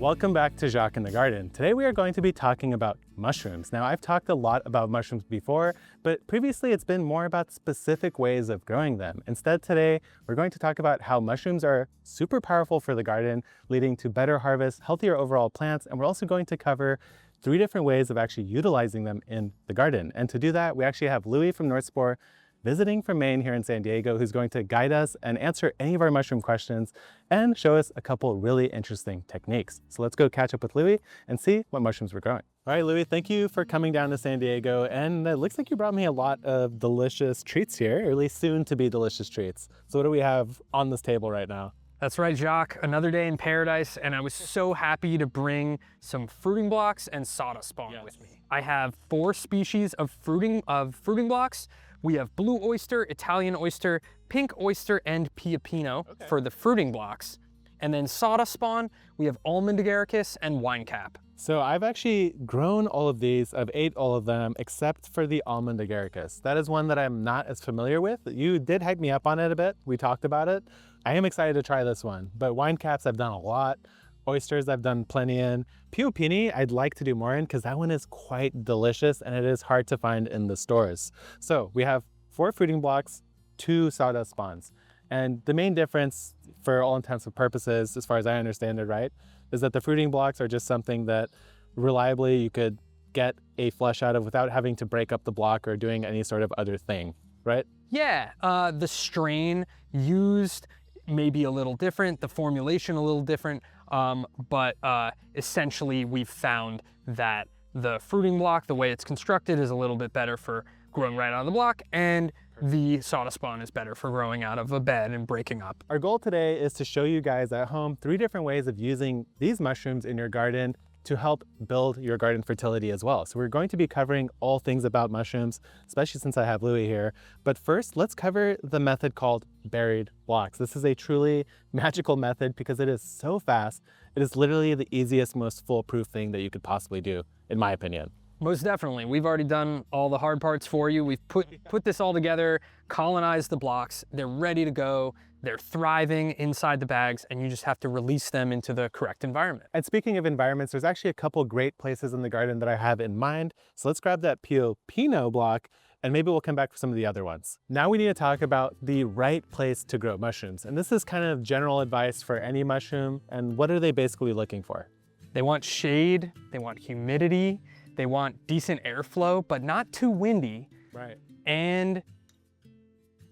Welcome back to Jacques in the Garden. Today we are going to be talking about mushrooms. Now I've talked a lot about mushrooms before, but previously it's been more about specific ways of growing them. Instead today, we're going to talk about how mushrooms are super powerful for the garden, leading to better harvests, healthier overall plants, and we're also going to cover 3 different ways of actually utilizing them in the garden. And to do that, we actually have Louis from North Spore visiting from Maine here in San Diego, who's going to guide us and answer any of our mushroom questions and show us a couple really interesting techniques. So let's go catch up with Louis and see what mushrooms we're growing. All right, Louis, thank you for coming down to San Diego. And it looks like you brought me a lot of delicious treats here, or at least soon to be delicious treats. So what do we have on this table right now? That's right, Jacques. Another day in paradise, and I was so happy to bring some fruiting blocks and sawdust spawn with me. I have 4 species of fruiting blocks. We have blue oyster, Italian oyster, pink oyster, and Pioppino for the fruiting blocks. And then sawdust spawn, we have almond agaricus and wine cap. So I've actually grown all of these. I've ate all of them except for the almond agaricus. That is one that I'm not as familiar with. You did hype me up on it a bit. We talked about it. I am excited to try this one, but wine caps I've done a lot. Oysters I've done plenty in. Pioppini I'd like to do more in because that one is quite delicious and it is hard to find in the stores. So we have 4 fruiting blocks, 2 sawdust spawns. And the main difference for all intents and purposes, as far as I understand it, right, is that the fruiting blocks are just something that reliably you could get a flush out of without having to break up the block or doing any sort of other thing, right? Yeah, the strain used may be a little different, the formulation a little different, but essentially we've found that the fruiting block, the way it's constructed, is a little bit better for growing right out of the block, and the sawdust spawn is better for growing out of a bed and breaking up. Our goal today is to show you guys at home 3 different ways of using these mushrooms in your garden to help build your garden fertility as well. So we're going to be covering all things about mushrooms, especially since I have Louis here. But first, let's cover the method called buried blocks. This is a truly magical method because it is so fast. It is literally the easiest, most foolproof thing that you could possibly do, in my opinion. Most definitely. We've already done all the hard parts for you. We've put this all together, colonized the blocks. They're ready to go. They're thriving inside the bags, and you just have to release them into the correct environment. And speaking of environments, there's actually a couple great places in the garden that I have in mind. So let's grab that Pioppino block, and maybe we'll come back for some of the other ones. Now we need to talk about the right place to grow mushrooms. And this is kind of general advice for any mushroom. And what are they basically looking for? They want shade, they want humidity, they want decent airflow, but not too windy. Right. And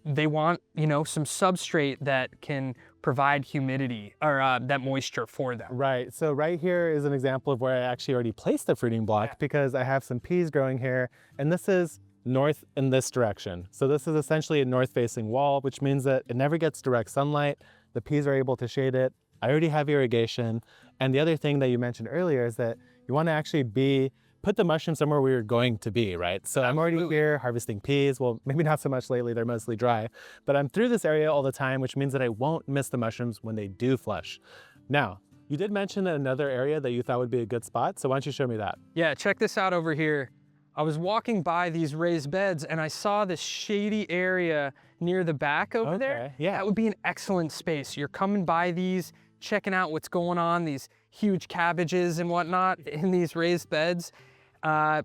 they want, some substrate that can provide humidity or that moisture for them. Right. So right here is an example of where I actually already placed the fruiting block because I have some peas growing here, and this is north in this direction. So this is essentially a north-facing wall, which means that it never gets direct sunlight. The peas are able to shade it. I already have irrigation. And the other thing that you mentioned earlier is that you want to actually put the mushroom somewhere where you're going to be, right? So I'm already here harvesting peas. Well, maybe not so much lately, they're mostly dry, but I'm through this area all the time, which means that I won't miss the mushrooms when they do flush. Now, you did mention another area that you thought would be a good spot, so why don't you show me that? Yeah, check this out over here. I was walking by these raised beds and I saw this shady area near the back over there. Yeah. That would be an excellent space. You're coming by these, checking out what's going on, these huge cabbages and whatnot in these raised beds.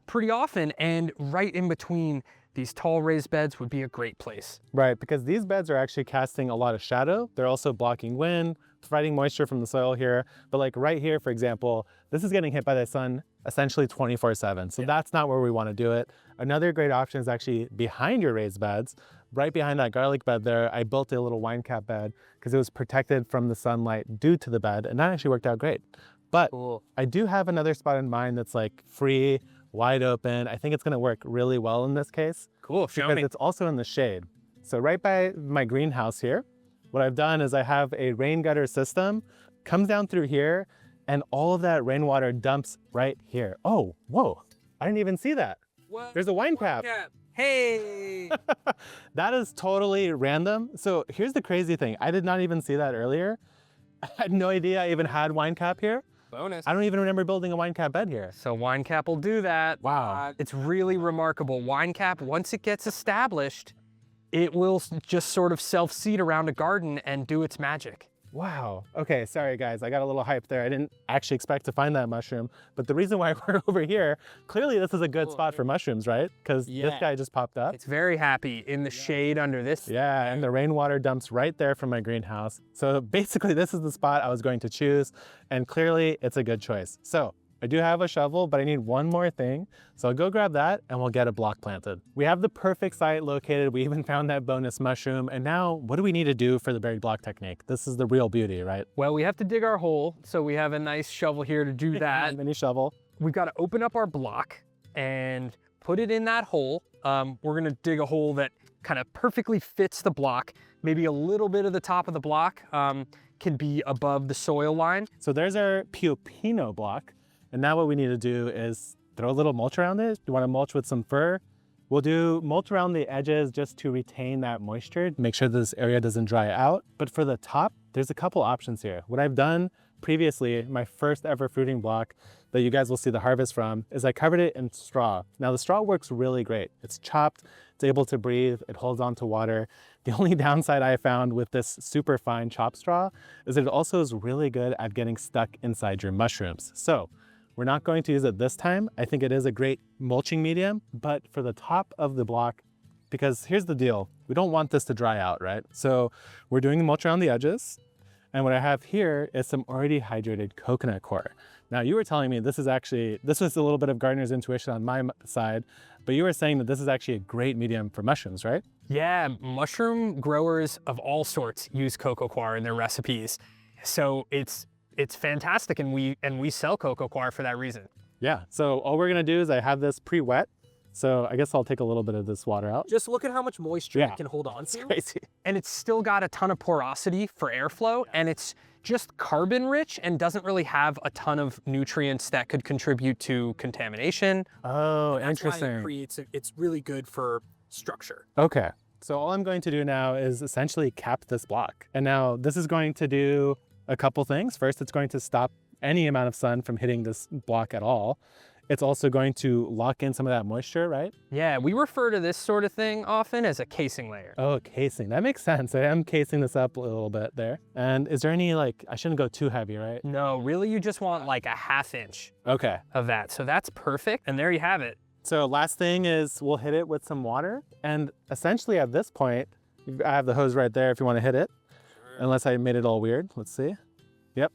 Pretty often, and right in between these tall raised beds would be a great place. Right, because these beds are actually casting a lot of shadow. They're also blocking wind, providing moisture from the soil here. But like right here, for example, this is getting hit by the sun essentially 24/7. So that's not where we want to do it. Another great option is actually behind your raised beds. Right behind that garlic bed there, I built a little wine cap bed because it was protected from the sunlight due to the bed, and that actually worked out great. But I do have another spot in mind that's like free, wide open. I think it's gonna work really well in this case. Cool, show me. Because it's also in the shade. So right by my greenhouse here, what I've done is I have a rain gutter system, comes down through here, and all of that rainwater dumps right here. Oh, whoa, I didn't even see that. What? There's a wine cap. Hey! That is totally random. So here's the crazy thing. I did not even see that earlier. I had no idea I even had wine cap here. Bonus. I don't even remember building a wine cap bed here. So wine cap will do that. Wow. It's really remarkable. Wine cap, once it gets established, it will just sort of self-seed around a garden and do its magic. Wow. Okay, sorry guys, I got a little hyped there. I didn't actually expect to find that mushroom, but the reason why we're over here, clearly this is a good spot for mushrooms, right? Because this guy just popped up. It's very happy in the shade under this. Yeah, and the rainwater dumps right there from my greenhouse. So basically this is the spot I was going to choose, and clearly it's a good choice. So I do have a shovel, but I need one more thing. So I'll go grab that and we'll get a block planted. We have the perfect site located. We even found that bonus mushroom. And now what do we need to do for the buried block technique? This is the real beauty, right? Well, we have to dig our hole. So we have a nice shovel here to do that. Mini shovel. We've got to open up our block and put it in that hole. We're gonna dig a hole that kind of perfectly fits the block. Maybe a little bit of the top of the block can be above the soil line. So there's our Pioppino block. And now what we need to do is throw a little mulch around it. You want to mulch with some fir? We'll do mulch around the edges just to retain that moisture, make sure this area doesn't dry out. But for the top, there's a couple options here. What I've done previously, my first ever fruiting block that you guys will see the harvest from, is I covered it in straw. Now the straw works really great. It's chopped, it's able to breathe, it holds on to water. The only downside I found with this super fine chopped straw is that it also is really good at getting stuck inside your mushrooms. So we're not going to use it this time. I think it is a great mulching medium, but for the top of the block, because here's the deal, we don't want this to dry out, right? So we're doing the mulch around the edges. And what I have here is some already hydrated coconut coir. Now you were telling me this was a little bit of gardener's intuition on my side, but you were saying that this is actually a great medium for mushrooms, right? Yeah, mushroom growers of all sorts use coco coir in their recipes. So it's fantastic, and we sell coco coir for that reason. Yeah, so all we're gonna do is I have this pre-wet, so I guess I'll take a little bit of this water out. Just look at how much moisture it can hold on to. It's crazy. And it's still got a ton of porosity for airflow, and it's just carbon rich and doesn't really have a ton of nutrients that could contribute to contamination. Oh, That's interesting. why it's really good for structure. Okay, so all I'm going to do now is essentially cap this block. And now this is going to do a couple things. First, it's going to stop any amount of sun from hitting this block at all. It's also going to lock in some of that moisture, right? Yeah, we refer to this sort of thing often as a casing layer. Oh, casing, that makes sense. I am casing this up a little bit there. And is there any I shouldn't go too heavy, right? No, really you just want like a 1/2 inch Okay. of that. So that's perfect, and there you have it. So last thing is we'll hit it with some water. And essentially at this point, I have the hose right there if you want to hit it. Unless I made it all weird. Let's see. Yep.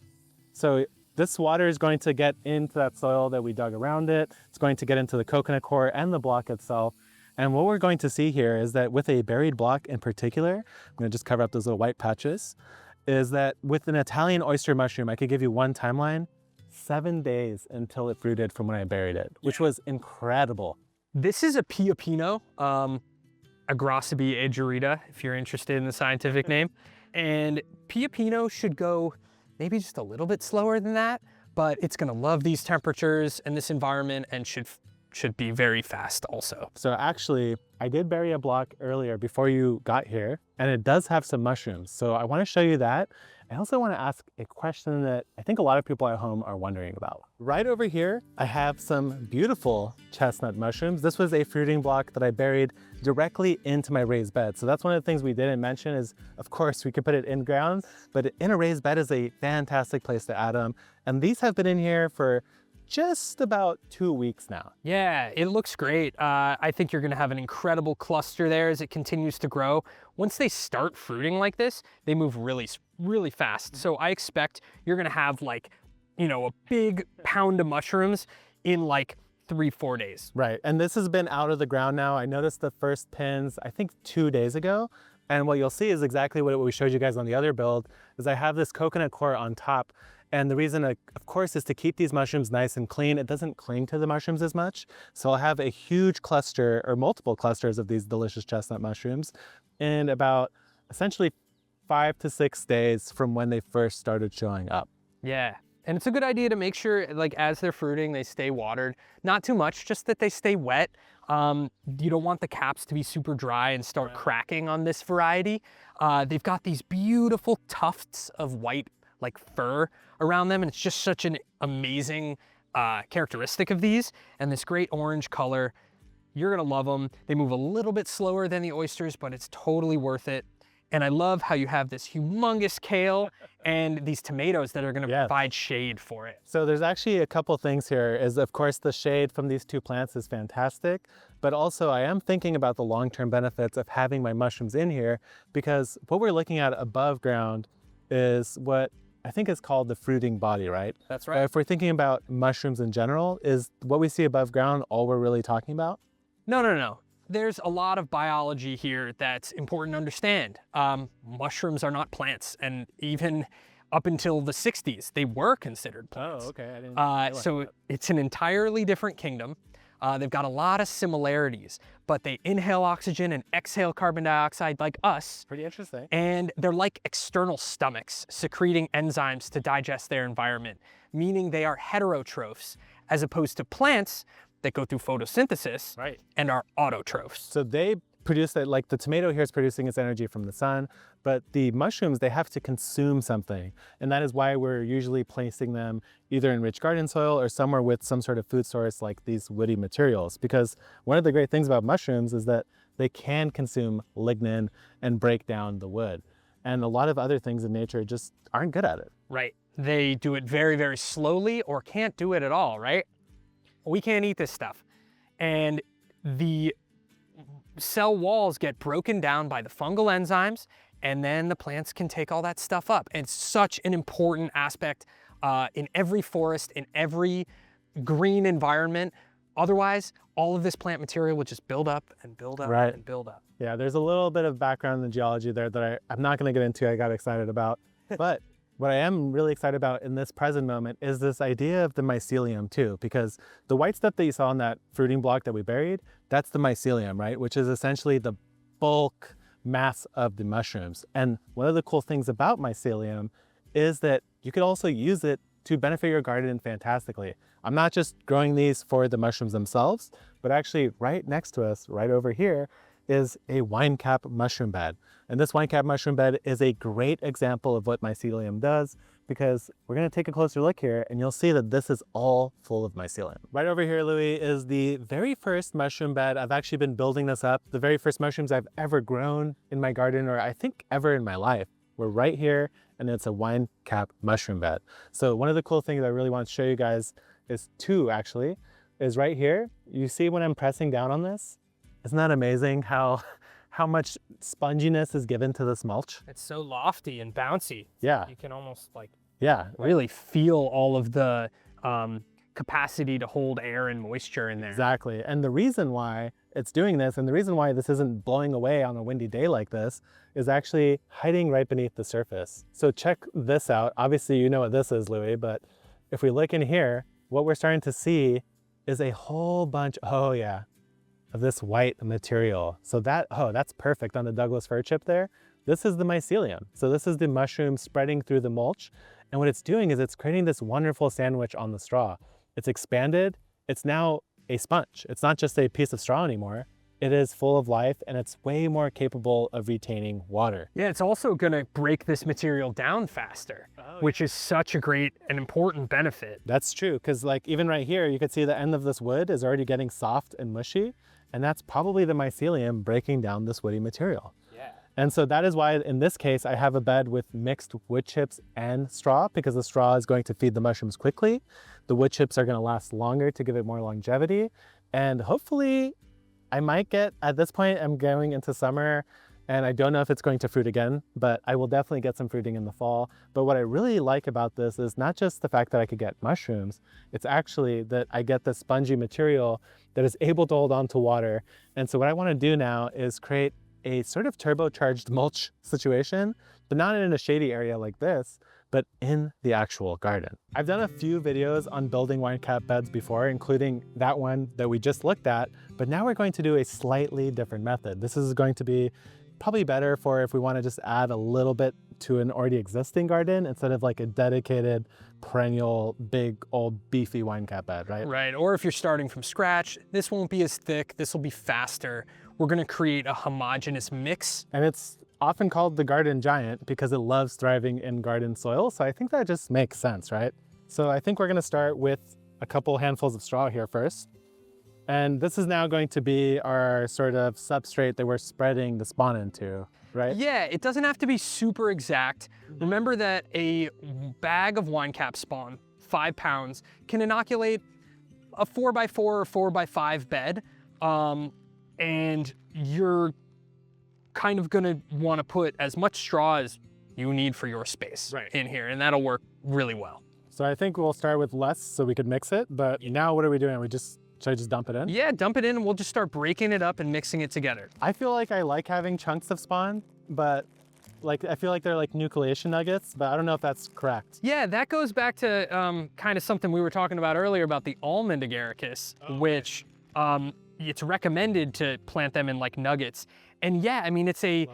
So this water is going to get into that soil that we dug around it. It's going to get into the coconut coir and the block itself. And what we're going to see here is that with a buried block in particular, I'm going to just cover up those little white patches, is that with an Italian oyster mushroom, I could give you one timeline, 7 days until it fruited from when I buried it, which was incredible. This is a Pioppino, Agrosciope aegirita, if you're interested in the scientific name. And Pioppino should go maybe just a little bit slower than that, but it's gonna love these temperatures and this environment and should be very fast also. So actually, I did bury a block earlier before you got here, and it does have some mushrooms. So I wanna show you that. I also wanna ask a question that I think a lot of people at home are wondering about. Right over here, I have some beautiful chestnut mushrooms. This was a fruiting block that I buried directly into my raised bed. So that's one of the things we didn't mention is, of course, we could put it in ground, but in a raised bed is a fantastic place to add them. And these have been in here for just about 2 weeks now. Yeah, it looks great. I think you're gonna have an incredible cluster there as it continues to grow. Once they start fruiting like this, they move really, really fast. So I expect you're gonna have a big pound of mushrooms in 3-4 days. Right, and this has been out of the ground now. I noticed the first pins, I think 2 days ago. And what you'll see is exactly what we showed you guys on the other build, is I have this coconut coir on top. And the reason, of course, is to keep these mushrooms nice and clean. It doesn't cling to the mushrooms as much. So I'll have a huge cluster or multiple clusters of these delicious chestnut mushrooms in about essentially 5 to 6 days from when they first started showing up. Yeah, and it's a good idea to make sure, as they're fruiting, they stay watered. Not too much, just that they stay wet. You don't want the caps to be super dry and start cracking on this variety. They've got these beautiful tufts of white fur around them, and it's just such an amazing characteristic of these, and this great orange color. You're gonna love them. They move a little bit slower than the oysters, but it's totally worth it. And I love how you have this humongous kale and these tomatoes that are gonna Yes. provide shade for it. So there's actually a couple things here. Is of course the shade from these two plants is fantastic, but also I am thinking about the long-term benefits of having my mushrooms in here, because what we're looking at above ground is what I think is called the fruiting body, right? That's If we're thinking about mushrooms in general, is what we see above ground all we're really talking about? No. There's a lot of biology here that's important to understand. Mushrooms are not plants, and even up until the 60s, they were considered plants. okay. I didn't realize So that. it's an entirely different kingdom. They've got a lot of similarities, but they inhale oxygen and exhale carbon dioxide like us. Pretty interesting. And they're like external stomachs, secreting enzymes to digest their environment, meaning they are heterotrophs, as opposed to plants that go through photosynthesis Right. and are autotrophs. So they produce that, like the tomato here is producing its energy from the sun, but the mushrooms, they have to consume something. And that is why we're usually placing them either in rich garden soil or somewhere with some sort of food source like these woody materials. Because one of the great things about mushrooms is that they can consume lignin and break down the wood. And a lot of other things in nature just aren't good at it. Right. They do it very, very slowly or can't do it at all, right? We can't eat this stuff. And the cell walls get broken down by the fungal enzymes, and then the plants can take all that stuff up. And it's such an important aspect in every forest, in every green environment. Otherwise, all of this plant material would just build up and build up Right. and build up. Yeah, there's a little bit of background in the geology there that I'm not going to get into. I got excited about. But what I am really excited about in this present moment is this idea of the mycelium too, because the white stuff that you saw in that fruiting block that we buried, that's the mycelium, right? Which is essentially the bulk mass of the mushrooms. And one of the cool things about mycelium is that you could also use it to benefit your garden fantastically. I'm not just growing these for the mushrooms themselves, but actually right next to us, right over here, is a wine cap mushroom bed. And this wine cap mushroom bed is a great example of what mycelium does, because we're gonna take a closer look here and you'll see that this is all full of mycelium. Right over here, Louis, is the very first mushroom bed. I've actually been building this up. The very first mushrooms I've ever grown in my garden, or I think ever in my life, were right here, and it's a wine cap mushroom bed. So one of the cool things I really want to show you guys is two is right here. You see when I'm pressing down on this? Isn't that amazing how much sponginess is given to this mulch? It's so lofty and bouncy. Yeah, You can almost like yeah. really feel all of the capacity to hold air and moisture in there. Exactly. And the reason why it's doing this, and the reason why this isn't blowing away on a windy day like this, is actually hiding right beneath the surface. So check this out. Obviously, you know what this is, Louis, but if we look in here, what we're starting to see is a whole bunch, oh yeah, of this white material. So that's perfect on the Douglas fir chip there. This is the mycelium. So this is the mushroom spreading through the mulch. And what it's doing is it's creating this wonderful sandwich on the straw. It's expanded. It's now a sponge. It's not just a piece of straw anymore. It is full of life, and it's way more capable of retaining water. Yeah, it's also gonna break this material down faster, which is such a great and important benefit. That's true, because like even right here, you could see the end of this wood is already getting soft and mushy, and that's probably the mycelium breaking down this woody material. Yeah. And so that is why in this case, I have a bed with mixed wood chips and straw, because the straw is going to feed the mushrooms quickly. The wood chips are gonna last longer to give it more longevity. And hopefully I might get, at this point, I'm going into summer and I don't know if it's going to fruit again, but I will definitely get some fruiting in the fall. But what I really like about this is not just the fact that I could get mushrooms, it's actually that I get the spongy material that is able to hold on to water. And so what I wanna do now is create a sort of turbocharged mulch situation, but not in a shady area like this, but in the actual garden. I've done a few videos on building wine cap beds before, including that one that we just looked at, but now we're going to do a slightly different method. This is going to be probably better for if we want to just add a little bit to an already existing garden instead of like a dedicated perennial big old beefy wine cap bed, right? Right, or if you're starting from scratch, this won't be as thick, this will be faster. We're gonna create a homogeneous mix. And it's often called the garden giant because it loves thriving in garden soil. So I think that just makes sense, right? So I think we're gonna start with a couple handfuls of straw here first. And this is now going to be our sort of substrate that we're spreading the spawn into. right? Yeah, it doesn't have to be super exact. Remember that a bag of wine cap spawn, 5 pounds, can inoculate a 4x4 or 4x5 bed. And you're kind of gonna wanna put as much straw as you need for your space in here, and that'll work really well. So I think we'll start with less so we could mix it, but now what are we doing? Should I just dump it in? Yeah, dump it in and we'll just start breaking it up and mixing it together. I feel like I like having chunks of spawn, but I feel like they're like nucleation nuggets, but I don't know if that's correct. Yeah, that goes back to kind of something we were talking about earlier about the almond agaricus, which it's recommended to plant them in like nuggets. And yeah, I mean, it's a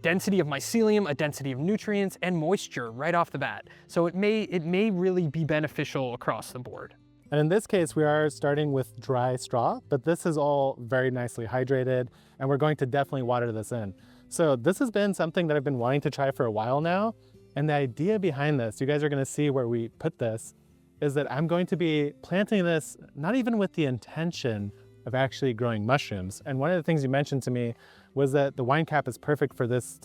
density of mycelium, a density of nutrients and moisture right off the bat. So it may really be beneficial across the board. And in this case, we are starting with dry straw, but this is all very nicely hydrated, and we're going to definitely water this in. So this has been something that I've been wanting to try for a while now. And the idea behind this, you guys are gonna see where we put this, is that I'm going to be planting this, not even with the intention of actually growing mushrooms. And one of the things you mentioned to me was that the wine cap is perfect for this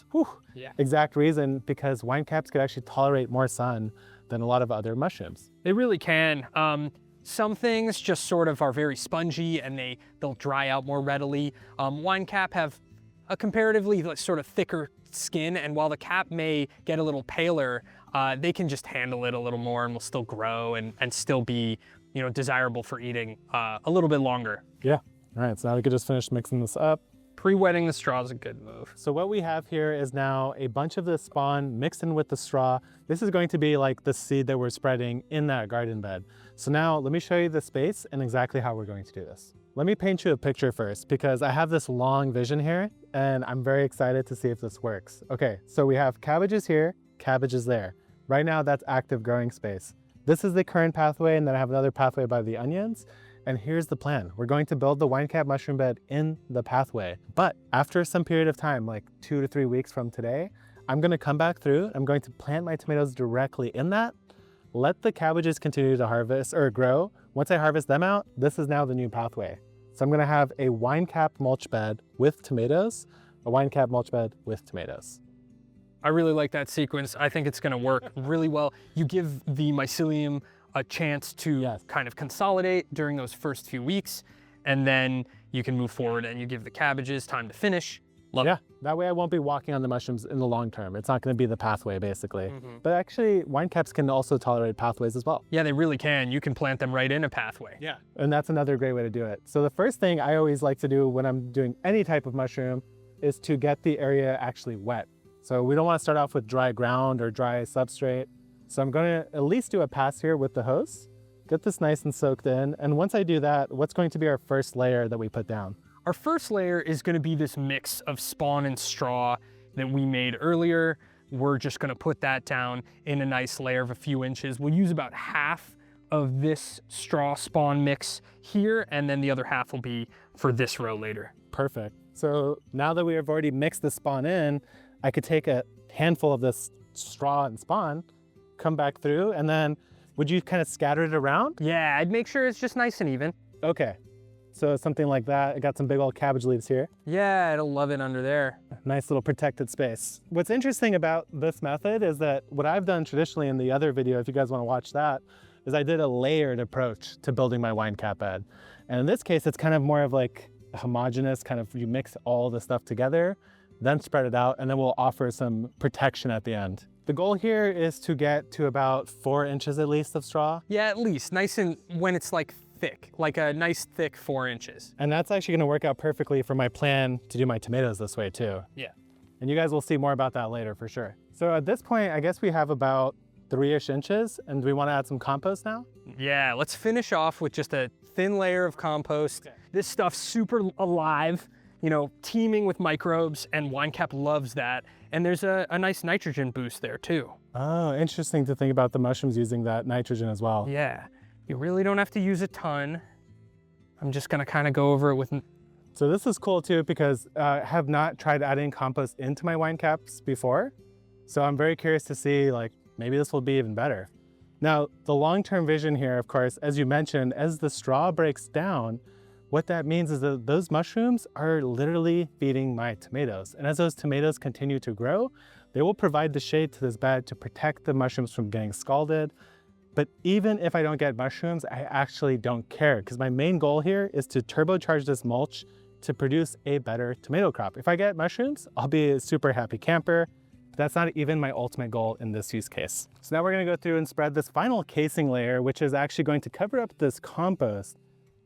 exact reason, because wine caps could actually tolerate more sun than a lot of other mushrooms. They really can. Some things just sort of are very spongy and they'll dry out more readily. Wine cap have a comparatively sort of thicker skin, and while the cap may get a little paler, they can just handle it a little more and will still grow and still be, you know, desirable for eating a little bit longer. Yeah. All right, so now we could just finish mixing this up. Pre-wetting the straw is a good move. So what we have here is now a bunch of the spawn mixed in with the straw. This is going to be like the seed that we're spreading in that garden bed. So now let me show you the space and exactly how we're going to do this. Let me paint you a picture first, because I have this long vision here and I'm very excited to see if this works. Okay, so we have cabbages here, cabbages there. Right now that's active growing space. This is the current pathway, and then I have another pathway by the onions. And here's the plan. We're going to build the wine cap mushroom bed in the pathway. But after some period of time, like 2 to 3 weeks from today, I'm gonna come back through. I'm going to plant my tomatoes directly in that, let the cabbages continue to harvest or grow. Once I harvest them out, this is now the new pathway. So I'm gonna have a wine cap mulch bed with tomatoes, a wine cap mulch bed with tomatoes. I really like that sequence. I think it's gonna work really well. You give the mycelium a chance to kind of consolidate during those first few weeks, and then you can move forward and you give the cabbages time to finish. Yeah, that way I won't be walking on the mushrooms in the long term. It's not gonna be the pathway basically. But actually, wine caps can also tolerate pathways as well. Yeah, they really can. You can plant them right in a pathway. Yeah, and that's another great way to do it. So the first thing I always like to do when I'm doing any type of mushroom is to get the area actually wet. So we don't wanna start off with dry ground or dry substrate. So I'm gonna at least do a pass here with the hose, get this nice and soaked in. And once I do that, what's going to be our first layer that we put down? Our first layer is gonna be this mix of spawn and straw that we made earlier. We're just gonna put that down in a nice layer of a few inches. We'll use about half of this straw spawn mix here, and then the other half will be for this row later. Perfect. So now that we have already mixed the spawn in, I could take a handful of this straw and spawn, come back through, and then would you kind of scatter it around? Yeah, I'd make sure it's just nice and even. Okay, so something like that. I got some big old cabbage leaves here. Yeah, it'll love it under there. Nice little protected space. What's interesting about this method is that what I've done traditionally in the other video, if you guys want to watch that, is I did a layered approach to building my wine cap bed. And in this case, it's kind of more of like a homogeneous kind of, you mix all the stuff together, then spread it out, and then we'll offer some protection at the end. The goal here is to get to about 4 inches at least of straw. Yeah, at least. Nice and when it's like thick, like a nice thick 4 inches. And that's actually gonna work out perfectly for my plan to do my tomatoes this way too. Yeah. And you guys will see more about that later for sure. So at this point, I guess we have about 3-ish inches, and do we wanna add some compost now? Yeah, let's finish off with just a thin layer of compost. Okay. This stuff's super alive, you know, teeming with microbes, and wine cap loves that. And there's a nice nitrogen boost there too. Oh, interesting to think about the mushrooms using that nitrogen as well. Yeah, you really don't have to use a ton. I'm just gonna kind of go over it with... So this is cool too, because I have not tried adding compost into my wine caps before. So I'm very curious to see, like, maybe this will be even better. Now, the long-term vision here, of course, as you mentioned, as the straw breaks down, What that means is that those mushrooms are literally feeding my tomatoes. And as those tomatoes continue to grow, they will provide the shade to this bed to protect the mushrooms from getting scalded. But even if I don't get mushrooms, I actually don't care, because my main goal here is to turbocharge this mulch to produce a better tomato crop. If I get mushrooms, I'll be a super happy camper. But that's not even my ultimate goal in this use case. So now we're gonna go through and spread this final casing layer, which is actually going to cover up this compost.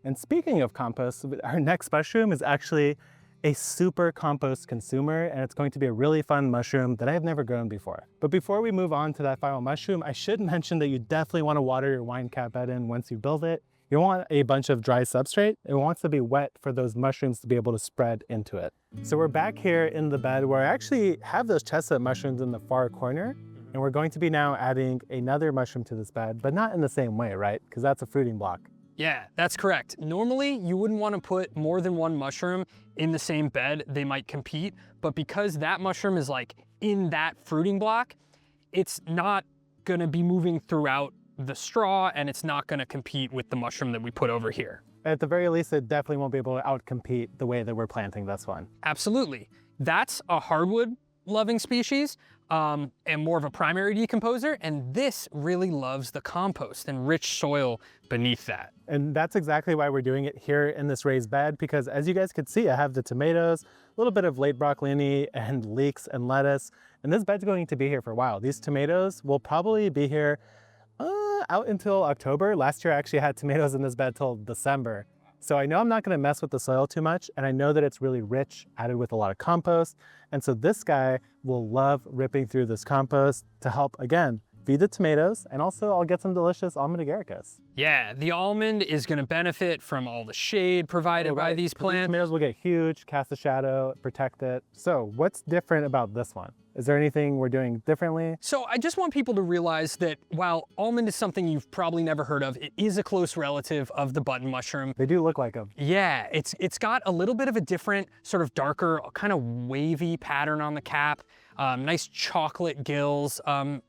And speaking of compost, our next mushroom is actually a super compost consumer, and it's going to be a really fun mushroom that I've never grown before. But before we move on to that final mushroom, I should mention that you definitely want to water your wine cap bed in once you build it. You want a bunch of dry substrate. It wants to be wet for those mushrooms to be able to spread into it. So we're back here in the bed where I actually have those chestnut mushrooms in the far corner, and we're going to be now adding another mushroom to this bed, but not in the same way, right? Because that's a fruiting block. Yeah, that's correct. Normally, you wouldn't want to put more than one mushroom in the same bed. They might compete, but because that mushroom is like in that fruiting block, it's not going to be moving throughout the straw, and it's not going to compete with the mushroom that we put over here. At the very least, it definitely won't be able to outcompete the way that we're planting this one. Absolutely. That's a hardwood loving species and more of a primary decomposer, and this really loves the compost and rich soil beneath that. And that's exactly why we're doing it here in this raised bed, because as you guys can see, I have the tomatoes, a little bit of late broccolini and leeks and lettuce, and this bed's going to be here for a while. These tomatoes will probably be here out until October. Last year I actually had tomatoes in this bed till December. So I know I'm not gonna mess with the soil too much, and I know that it's really rich, added with a lot of compost. And so this guy will love ripping through this compost to help, again, feed the tomatoes, and also I'll get some delicious almond agaricus. Yeah, the almond is gonna benefit from all the shade provided by these plants. These tomatoes will get huge, cast a shadow, protect it. So what's different about this one? Is there anything we're doing differently? So I just want people to realize that while almond is something you've probably never heard of, it is a close relative of the button mushroom. They do look like them. Yeah, it's got a little bit of a different, sort of darker, kind of wavy pattern on the cap. Nice chocolate gills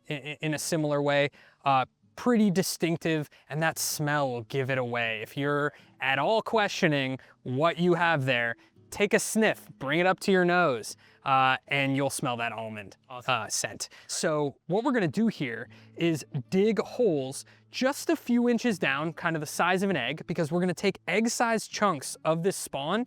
in a similar way. Pretty distinctive, and that smell will give it away. If you're at all questioning what you have there, take a sniff, bring it up to your nose, and you'll smell that almond scent. So what we're gonna do here is dig holes just a few inches down, kind of the size of an egg, because we're gonna take egg-sized chunks of this spawn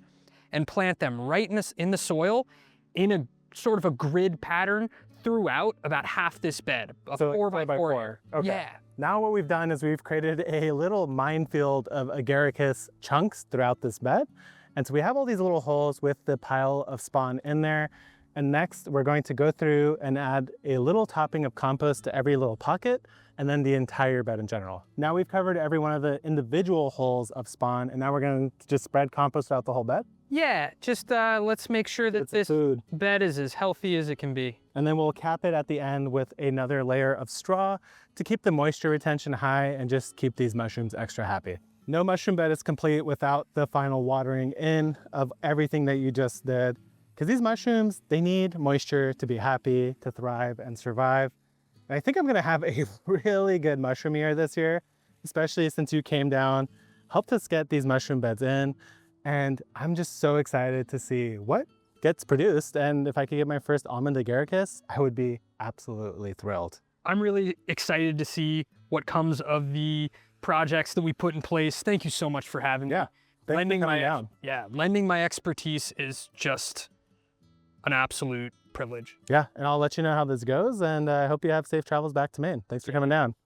and plant them right in the soil in a sort of a grid pattern throughout about half this bed, a So 4 by 4. Okay. Yeah. Now what we've done is we've created a little minefield of agaricus chunks throughout this bed. And so we have all these little holes with the pile of spawn in there. And next we're going to go through and add a little topping of compost to every little pocket, and then the entire bed in general. Now we've covered every one of the individual holes of spawn, and now we're going to just spread compost out the whole bed. Yeah, just let's make sure that this bed is as healthy as it can be. And then we'll cap it at the end with another layer of straw to keep the moisture retention high and just keep these mushrooms extra happy. No mushroom bed is complete without the final watering in of everything that you just did. Because these mushrooms, they need moisture to be happy, to thrive and survive. And I think I'm gonna have a really good mushroom year this year, especially since you came down, helped us get these mushroom beds in. And I'm just so excited to see what gets produced. And if I could get my first almond agaricus, I would be absolutely thrilled. I'm really excited to see what comes of the projects that we put in place. Thank you so much for having me. Yeah, thanks for coming down. Yeah, lending my expertise is just an absolute privilege. Yeah, and I'll let you know how this goes, and I hope you have safe travels back to Maine. Thanks for coming down.